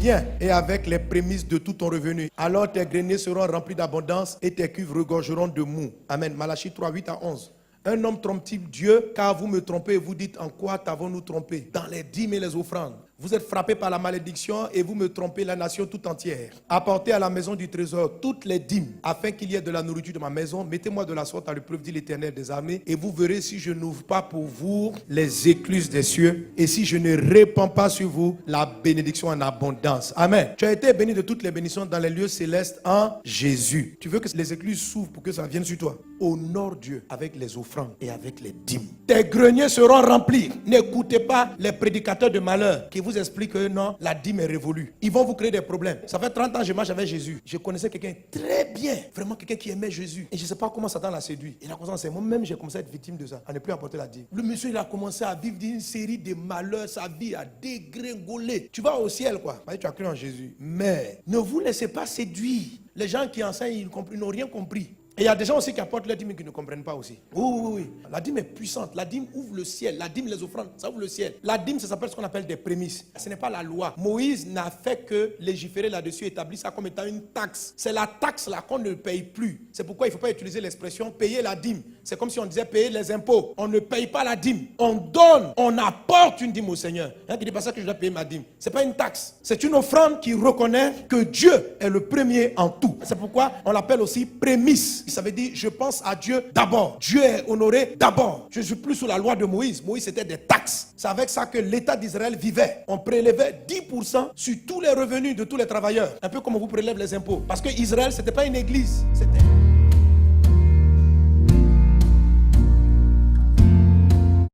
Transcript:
biens et avec les prémices de tout ton revenu. Alors tes greniers seront remplis d'abondance et tes cuves regorgeront de mou. Amen. Malachie 3, 8 à 11. Un homme trompe-t-il Dieu, car vous me trompez et vous dites en quoi t'avons-nous trompé? Dans les dîmes et les offrandes. Vous êtes frappés par la malédiction et vous me trompez la nation tout entière. Apportez à la maison du trésor toutes les dîmes, afin qu'il y ait de la nourriture de ma maison. Mettez-moi de la sorte à l'épreuve, dit l'Éternel des armées, et vous verrez si je n'ouvre pas pour vous les écluses des cieux, et si je ne répands pas sur vous la bénédiction en abondance. Amen. Tu as été béni de toutes les bénédictions dans les lieux célestes en Jésus. Tu veux que les écluses s'ouvrent pour que ça vienne sur toi? Honore Dieu avec les offrandes et avec les dîmes. Tes greniers seront remplis. N'écoutez pas les prédicateurs de malheur qui vous expliquent que non, la dîme est révolue. Ils vont vous créer des problèmes. Ça fait 30 ans que je marche avec Jésus. Je connaissais quelqu'un très bien, vraiment quelqu'un qui aimait Jésus. Et je ne sais pas comment Satan l'a séduit. Il a commencé, moi-même j'ai commencé à être victime de ça, à ne plus apporter la dîme. Le monsieur, il a commencé à vivre une série de malheurs, sa vie a dégringolé. Tu vas au ciel quoi. Tu as cru en Jésus. Mais ne vous laissez pas séduire. Les gens qui enseignent, ils n'ont rien compris. Et il y a des gens aussi qui apportent la dîme qui ne comprennent pas aussi. Oui. La dîme est puissante. La dîme ouvre le ciel. La dîme, les offrandes, ça ouvre le ciel. La dîme, ça s'appelle ce qu'on appelle des prémices. Ce n'est pas la loi. Moïse n'a fait que légiférer là-dessus, établir ça comme étant une taxe. C'est la taxe là qu'on ne paye plus. C'est pourquoi il ne faut pas utiliser l'expression payer la dîme. C'est comme si on disait payer les impôts. On ne paye pas la dîme. On donne, on apporte une dîme au Seigneur. Il qui dit pas ça que je dois payer ma dîme. Ce n'est pas une taxe. C'est une offrande qui reconnaît que Dieu est le premier en tout. C'est pourquoi on l'appelle aussi prémisse. Ça veut dire je pense à Dieu d'abord. Dieu est honoré d'abord. Je ne suis plus sous la loi de Moïse. Moïse c'était des taxes. C'est avec ça que l'État d'Israël vivait. On prélevait 10% sur tous les revenus de tous les travailleurs. Un peu comme on vous prélève les impôts. Parce que Israël c'était pas une église. C'était